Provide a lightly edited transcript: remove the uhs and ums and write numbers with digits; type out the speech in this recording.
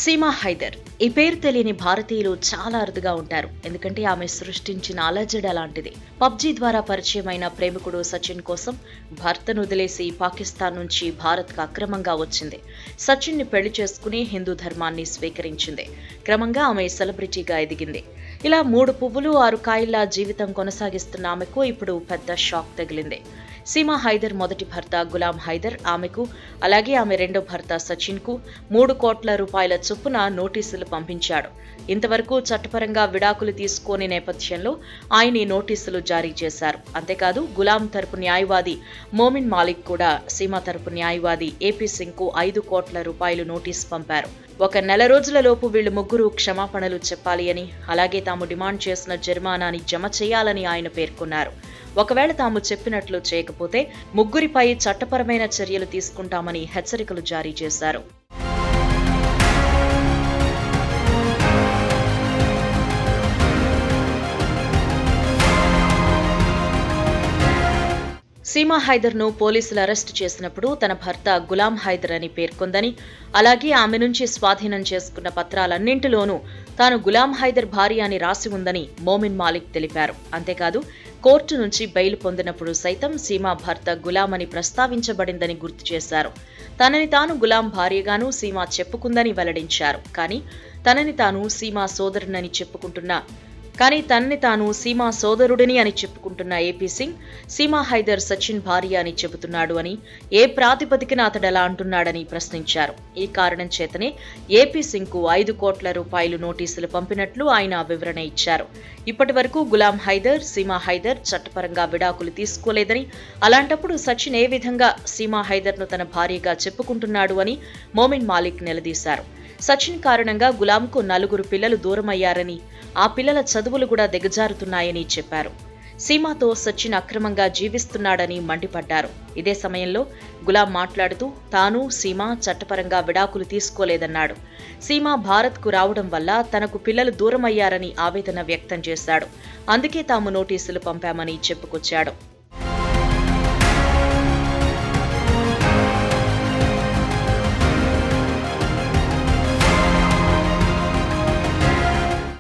సీమా హైదర్. ఈ పేరు తెలియని భారతీయులు చాలా అరుదుగా ఉంటారు. ఎందుకంటే ఆమె సృష్టించిన అలజడి అలాంటిది. పబ్జీ ద్వారా పరిచయమైన ప్రేమికుడు సచిన్ కోసం భర్తను వదిలేసి పాకిస్తాన్ నుంచి భారత్కు అక్రమంగా వచ్చింది. సచిన్ ని పెళ్లి చేసుకుని హిందూ ధర్మాన్ని స్వీకరించింది. క్రమంగా ఆమె సెలబ్రిటీగా ఎదిగింది. ఇలా 3 పువ్వులు 6 కాయల్లా జీవితం కొనసాగిస్తున్న ఆమెకు ఇప్పుడు పెద్ద షాక్ తగిలింది. సీమా హైదర్ మొదటి భర్త గులాం హైదర్ ఆమెకు, అలాగే ఆమె రెండో భర్త సచిన్ కు 3 కోట్ల రూపాయల చొప్పున నోటీసులు పంపించాడు. ఇంతవరకు చట్టపరంగా విడాకులు తీసుకోని నేపథ్యంలో ఆయన ఈ నోటీసులు జారీ చేశారు. అంతేకాదు గులాం తరపు న్యాయవాది మోమిన్ మాలిక్ కూడా సీమా తరపు న్యాయవాది ఏపీ సింగ్ కు 5 కోట్ల రూపాయలు నోటీసు పంపారు. 1 నెల రోజులలోపు వీళ్ళు ముగ్గురు క్షమాపణలు చెప్పాలి అని, అలాగే తాము డిమాండ్ చేసిన జరిమానాని జమ చేయాలని ఆయన పేర్కొన్నారు. ఒకవేళ తాము చెప్పినట్లు చేయకపోతే ముగ్గురిపై చట్టపరమైన చర్యలు తీసుకుంటామని హెచ్చరికలు జారీ చేశారు. సీమా హైదర్ ను పోలీసులు అరెస్టు చేసినప్పుడు తన భర్త గులాం హైదర్ అని పేర్కొందని, అలాగే ఆమె నుంచి స్వాధీనం చేసుకున్న పత్రాలన్నింటిలోనూ తాను గులాం హైదర్ భార్య అని రాసి ఉందని మోమిన్ మాలిక్ తెలిపారు. అంతేకాదు కోర్టు నుంచి బెయిల్ పొందినప్పుడు సైతం సీమా భర్త గులాం అని ప్రస్తావించబడిందని గుర్తు చేశారు. తనని తాను గులాం భార్యగాను సీమా చెప్పుకుందని వెల్లడించారు. కానీ తనని తాను సీమా సోదరుడిని అని చెప్పుకుంటున్న ఏపీ సింగ్ సీమా హైదర్ సచిన్ భార్య అని చెబుతున్నాడు అని, ఏ ప్రాతిపదికన అతడలా అంటున్నాడని ప్రశ్నించారు. ఈ కారణం చేతనే ఏపీ సింగ్ కు 5 కోట్ల రూపాయలు నోటీసులు పంపినట్లు ఆయన వివరణ ఇచ్చారు. ఇప్పటి వరకు గులాం హైదర్, సీమా హైదర్ చట్టపరంగా విడాకులు తీసుకోలేదని, అలాంటప్పుడు సచిన్ ఏ విధంగా సీమా హైదర్ ను తన భార్యగా చెప్పుకుంటున్నాడు అని మోమిన్ మాలిక్ నిలదీశారు. సచిన్ కారణంగా గులాంకు 4 పిల్లలు దూరమయ్యారని, ఆ పిల్లల చదువులు కూడా దిగజారుతున్నాయని చెప్పారు. సీమాతో సచిన్ అక్రమంగా జీవిస్తున్నాడని మండిపడ్డారు. ఇదే సమయంలో గులాం మాట్లాడుతూ తాను సీమా చట్టపరంగా విడాకులు తీసుకోలేదన్నాడు. సీమా భారత్కు రావడం వల్ల తనకు పిల్లలు దూరమయ్యారని ఆవేదన వ్యక్తం చేశాడు. అందుకే తాము నోటీసులు పంపామని చెప్పుకొచ్చాడు.